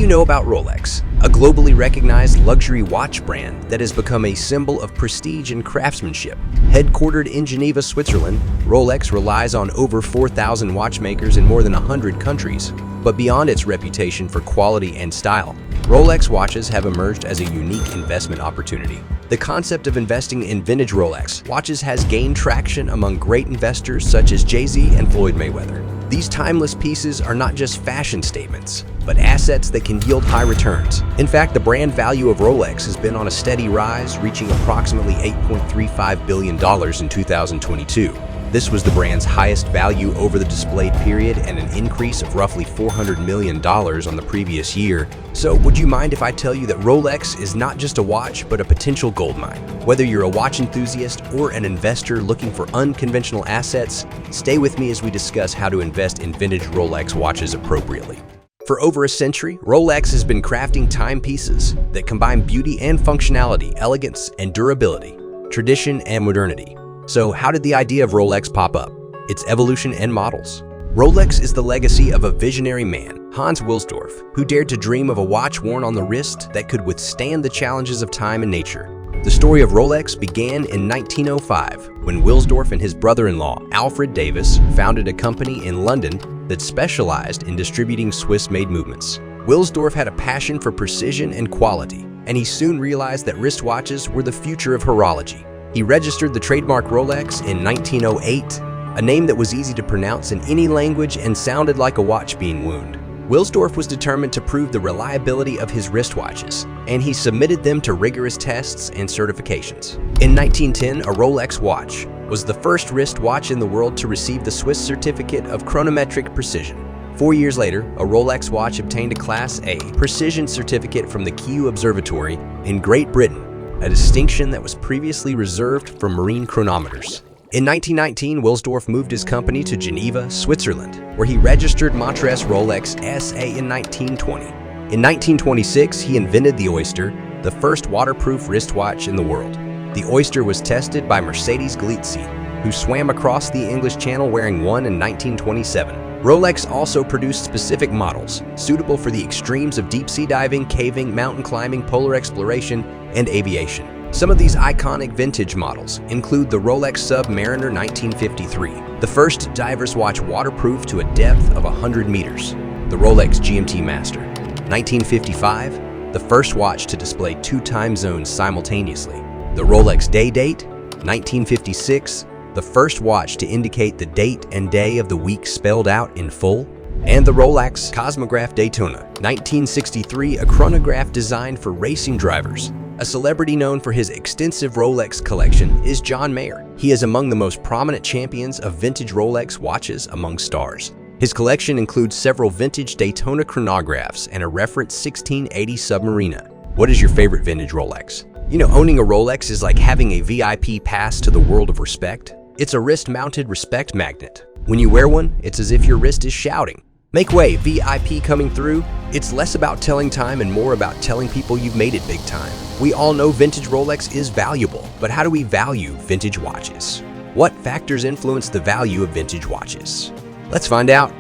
you know about Rolex, a globally recognized luxury watch brand that has become a symbol of prestige and craftsmanship? Headquartered in Geneva, Switzerland, Rolex relies on over 4,000 watchmakers in more than 100 countries. But beyond its reputation for quality and style, Rolex watches have emerged as a unique investment opportunity. The concept of investing in vintage Rolex watches has gained traction among great investors such as Jay-Z and Floyd Mayweather. These timeless pieces are not just fashion statements, but assets that can yield high returns. In fact, the brand value of Rolex has been on a steady rise, reaching approximately $8.35 billion in 2022. This was the brand's highest value over the displayed period and an increase of roughly $400 million on the previous year. So would you mind if I tell you that Rolex is not just a watch, but a potential goldmine? Whether you're a watch enthusiast or an investor looking for unconventional assets, stay with me as we discuss how to invest in vintage Rolex watches appropriately. For over a century, Rolex has been crafting timepieces that combine beauty and functionality, elegance and durability, tradition and modernity. So how did the idea of Rolex pop up? Its evolution and models. Rolex is the legacy of a visionary man, Hans Wilsdorf, who dared to dream of a watch worn on the wrist that could withstand the challenges of time and nature. The story of Rolex began in 1905 when Wilsdorf and his brother-in-law, Alfred Davis, founded a company in London that specialized in distributing Swiss-made movements. Wilsdorf had a passion for precision and quality, and he soon realized that wristwatches were the future of horology. He registered the trademark Rolex in 1908, a name that was easy to pronounce in any language and sounded like a watch being wound. Wilsdorf was determined to prove the reliability of his wristwatches, and he submitted them to rigorous tests and certifications. In 1910, a Rolex watch was the first wristwatch in the world to receive the Swiss Certificate of Chronometric Precision. 4 years later, a Rolex watch obtained a Class A precision certificate from the Kew Observatory in Great Britain, a distinction that was previously reserved for marine chronometers. In 1919, Wilsdorf moved his company to Geneva, Switzerland, where he registered Montres Rolex SA in 1920. In 1926, he invented the Oyster, the first waterproof wristwatch in the world. The Oyster was tested by Mercedes Galizzi, who swam across the English Channel wearing one in 1927. Rolex also produced specific models suitable for the extremes of deep-sea diving, caving, mountain climbing, polar exploration, and aviation. Some of these iconic vintage models include the Rolex Submariner 1953, the first diver's watch waterproof to a depth of 100 meters, the Rolex GMT Master 1955, the first watch to display 2 time zones simultaneously, the Rolex Day-Date 1956, the first watch to indicate the date and day of the week spelled out in full, and the Rolex Cosmograph Daytona 1963, a chronograph designed for racing drivers. A celebrity known for his extensive Rolex collection is John Mayer. He is among the most prominent champions of vintage Rolex watches among stars. His collection includes several vintage Daytona chronographs and a reference 1680 Submariner. What is your favorite vintage Rolex? You know, owning a Rolex is like having a VIP pass to the world of respect. It's a wrist-mounted respect magnet. When you wear one, it's as if your wrist is shouting, "Make way, VIP coming through." It's less about telling time and more about telling people you've made it big time. We all know vintage Rolex is valuable, but how do we value vintage watches? What factors influence the value of vintage watches? Let's find out.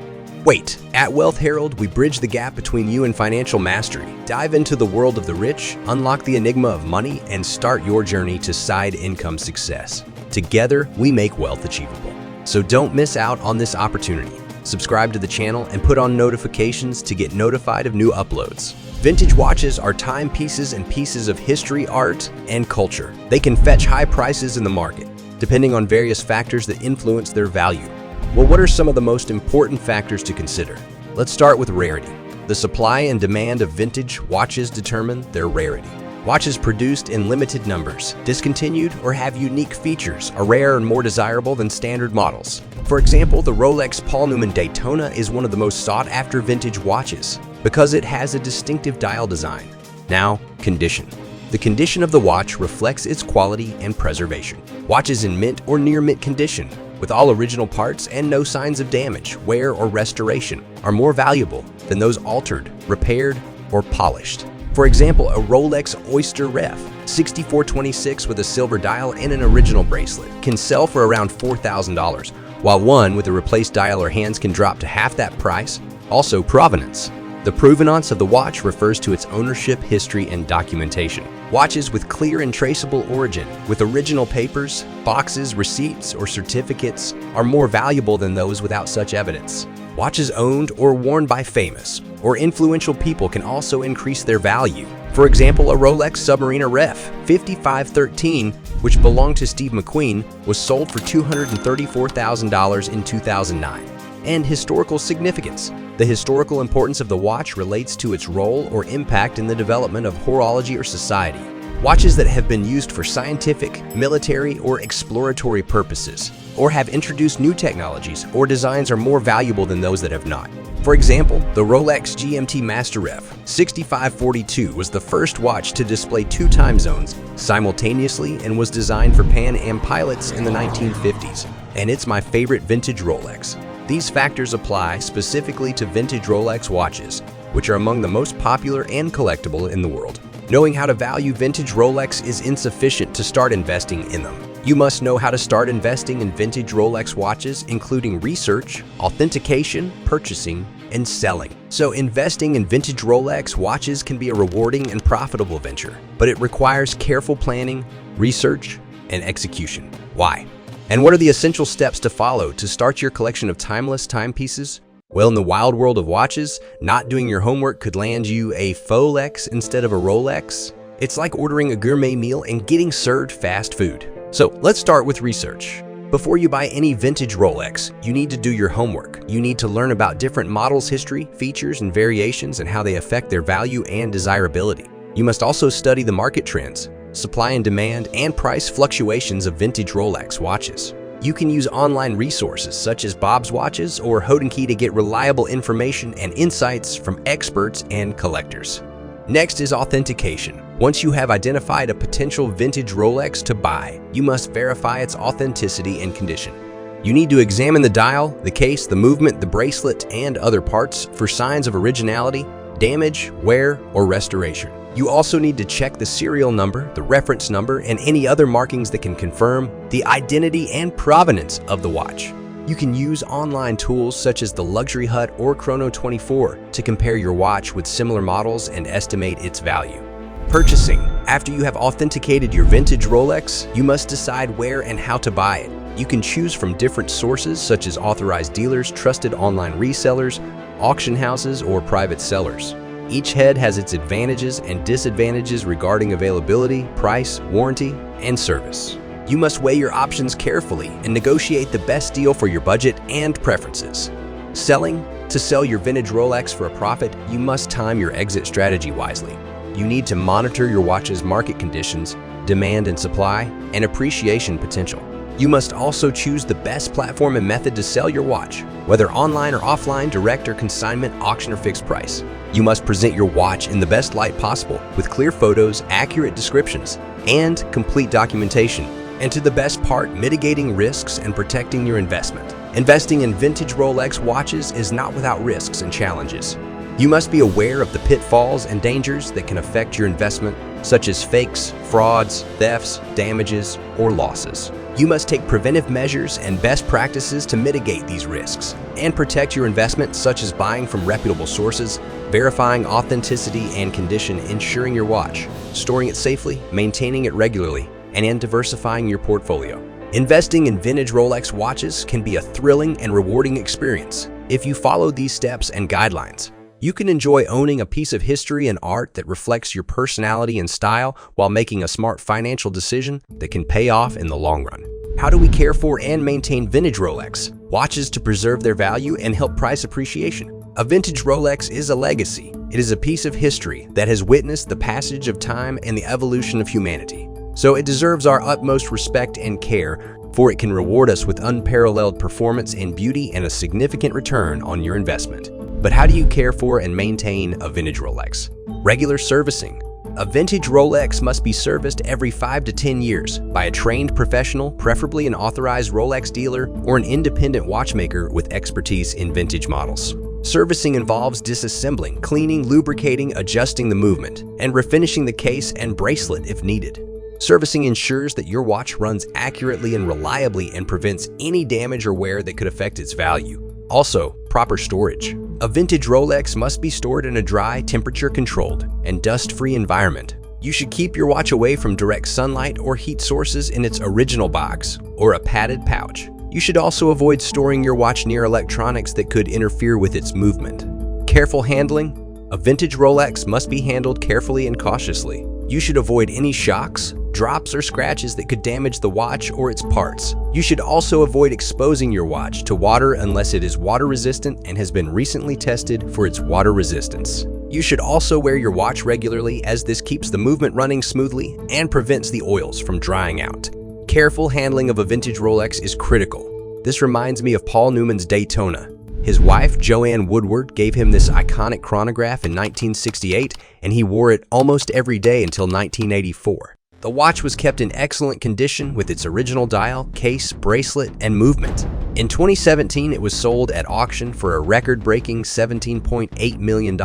Wait, at Wealth Herald, we bridge the gap between you and financial mastery. Dive into the world of the rich, unlock the enigma of money, and start your journey to side income success. Together, we make wealth achievable. So don't miss out on this opportunity. Subscribe to the channel and put on notifications to get notified of new uploads. Vintage watches are timepieces and pieces of history, art, and culture. They can fetch high prices in the market, depending on various factors that influence their value. Well, what are some of the most important factors to consider? Let's start with rarity. The supply and demand of vintage watches determine their rarity. Watches produced in limited numbers, discontinued, or have unique features are rare and more desirable than standard models. For example, the Rolex Paul Newman Daytona is one of the most sought-after vintage watches because it has a distinctive dial design. Now, condition. The condition of the watch reflects its quality and preservation. Watches in mint or near mint condition, with all original parts and no signs of damage, wear, or restoration, are more valuable than those altered, repaired, or polished. For example, a Rolex Oyster Ref 6426 with a silver dial and an original bracelet can sell for around $4,000, while one with a replaced dial or hands can drop to half that price. Also, provenance. The provenance of the watch refers to its ownership, history, and documentation. Watches with clear and traceable origin, with original papers, boxes, receipts, or certificates, are more valuable than those without such evidence. Watches owned or worn by famous or influential people can also increase their value. For example, a Rolex Submariner Ref 5513, which belonged to Steve McQueen, was sold for $234,000 in 2009. And historical significance. The historical importance of the watch relates to its role or impact in the development of horology or society. Watches that have been used for scientific, military, or exploratory purposes, or have introduced new technologies or designs are more valuable than those that have not. For example, the Rolex GMT Master Ref 6542 was the first watch to display 2 time zones simultaneously and was designed for Pan Am pilots in the 1950s. And it's my favorite vintage Rolex. These factors apply specifically to vintage Rolex watches, which are among the most popular and collectible in the world. Knowing how to value vintage Rolex is insufficient to start investing in them. You must know how to start investing in vintage Rolex watches, including research, authentication, purchasing, and selling. So investing in vintage Rolex watches can be a rewarding and profitable venture, but it requires careful planning, research, and execution. Why? And what are the essential steps to follow to start your collection of timeless timepieces? Well, in the wild world of watches, not doing your homework could land you a Folex instead of a Rolex. It's like ordering a gourmet meal and getting served fast food. So let's start with research. Before you buy any vintage Rolex, you need to do your homework. You need to learn about different models' history, features, and variations and how they affect their value and desirability. You must also study the market trends, supply and demand, and price fluctuations of vintage Rolex watches. You can use online resources such as Bob's Watches or Hodenkey to get reliable information and insights from experts and collectors. Next is authentication. Once you have identified a potential vintage Rolex to buy, you must verify its authenticity and condition. You need to examine the dial, the case, the movement, the bracelet, and other parts for signs of originality, damage, wear, or restoration. You also need to check the serial number, the reference number, and any other markings that can confirm the identity and provenance of the watch. You can use online tools such as the Luxury Hut or Chrono24 to compare your watch with similar models and estimate its value. Purchasing. After you have authenticated your vintage Rolex, you must decide where and how to buy it. You can choose from different sources such as authorized dealers, trusted online resellers, auction houses, or private sellers. Each head has its advantages and disadvantages regarding availability, price, warranty, and service. You must weigh your options carefully and negotiate the best deal for your budget and preferences. Selling. To sell your vintage Rolex for a profit, you must time your exit strategy wisely. You need to monitor your watch's market conditions, demand and supply, and appreciation potential. You must also choose the best platform and method to sell your watch, whether online or offline, direct or consignment, auction or fixed price. You must present your watch in the best light possible with clear photos, accurate descriptions, and complete documentation. And to the best part, mitigating risks and protecting your investment. Investing in vintage Rolex watches is not without risks and challenges. You must be aware of the pitfalls and dangers that can affect your investment, such as fakes, frauds, thefts, damages, or losses. You must take preventive measures and best practices to mitigate these risks and protect your investment, such as buying from reputable sources, verifying authenticity and condition, insuring your watch, storing it safely, maintaining it regularly, and diversifying your portfolio. Investing in vintage Rolex watches can be a thrilling and rewarding experience. If you follow these steps and guidelines, you can enjoy owning a piece of history and art that reflects your personality and style while making a smart financial decision that can pay off in the long run. How do we care for and maintain vintage Rolex watches to preserve their value and help price appreciation? A vintage Rolex is a legacy. It is a piece of history that has witnessed the passage of time and the evolution of humanity. So it deserves our utmost respect and care, for it can reward us with unparalleled performance and beauty and a significant return on your investment. But how do you care for and maintain a vintage Rolex? Regular servicing. A vintage Rolex must be serviced every 5 to 10 years by a trained professional, preferably an authorized Rolex dealer or an independent watchmaker with expertise in vintage models. Servicing involves disassembling, cleaning, lubricating, adjusting the movement, and refinishing the case and bracelet if needed. Servicing ensures that your watch runs accurately and reliably and prevents any damage or wear that could affect its value. Also, proper storage. A vintage Rolex must be stored in a dry, temperature-controlled, and dust-free environment. You should keep your watch away from direct sunlight or heat sources in its original box or a padded pouch. You should also avoid storing your watch near electronics that could interfere with its movement. Careful handling. A vintage Rolex must be handled carefully and cautiously. You should avoid any shocks, drops, or scratches that could damage the watch or its parts. You should also avoid exposing your watch to water unless it is water resistant and has been recently tested for its water resistance. You should also wear your watch regularly, as this keeps the movement running smoothly and prevents the oils from drying out. Careful handling of a vintage Rolex is critical. This reminds me of Paul Newman's Daytona. His wife, Joanne Woodward, gave him this iconic chronograph in 1968, and he wore it almost every day until 1984. The watch was kept in excellent condition with its original dial, case, bracelet, and movement. In 2017, it was sold at auction for a record-breaking $17.8 million,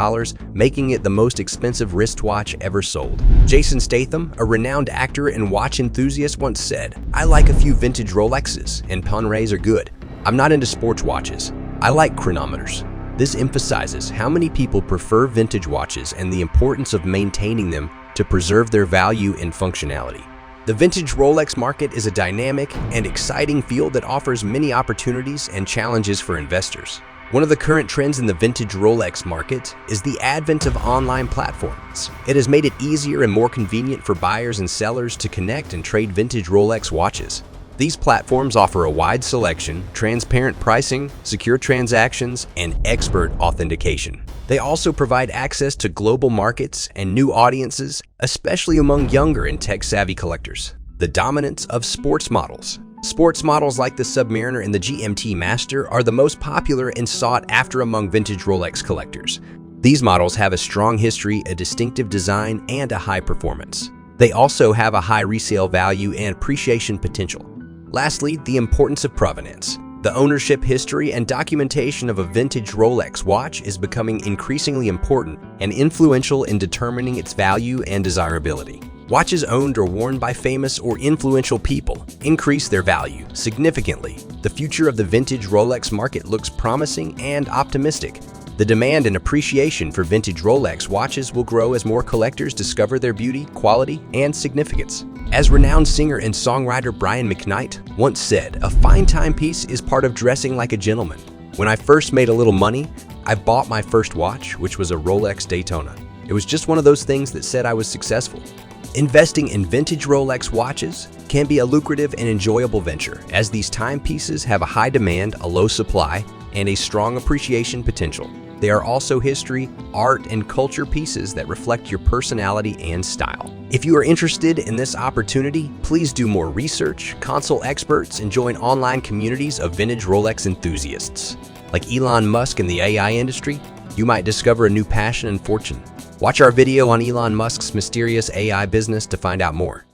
making it the most expensive wristwatch ever sold. Jason Statham, a renowned actor and watch enthusiast, once said, "I like a few vintage Rolexes, and Panerais are good. I'm not into sports watches. I like chronometers." This emphasizes how many people prefer vintage watches and the importance of maintaining them to preserve their value and functionality. The vintage Rolex market is a dynamic and exciting field that offers many opportunities and challenges for investors. One of the current trends in the vintage Rolex market is the advent of online platforms. It has made it easier and more convenient for buyers and sellers to connect and trade vintage Rolex watches. These platforms offer a wide selection, transparent pricing, secure transactions, and expert authentication. They also provide access to global markets and new audiences, especially among younger and tech-savvy collectors. The dominance of sports models. Sports models like the Submariner and the GMT Master are the most popular and sought after among vintage Rolex collectors. These models have a strong history, a distinctive design, and a high performance. They also have a high resale value and appreciation potential. Lastly, the importance of provenance. The ownership history and documentation of a vintage Rolex watch is becoming increasingly important and influential in determining its value and desirability. Watches owned or worn by famous or influential people increase their value significantly. The future of the vintage Rolex market looks promising and optimistic. The demand and appreciation for vintage Rolex watches will grow as more collectors discover their beauty, quality, and significance. As renowned singer and songwriter Brian McKnight once said, "A fine timepiece is part of dressing like a gentleman." When I first made a little money, I bought my first watch, which was a Rolex Daytona. It was just one of those things that said I was successful. Investing in vintage Rolex watches can be a lucrative and enjoyable venture, as these timepieces have a high demand, a low supply, and a strong appreciation potential. They are also history, art, and culture pieces that reflect your personality and style. If you are interested in this opportunity, please do more research, consult experts, and join online communities of vintage Rolex enthusiasts. Like Elon Musk in the AI industry, you might discover a new passion and fortune. Watch our video on Elon Musk's mysterious AI business to find out more.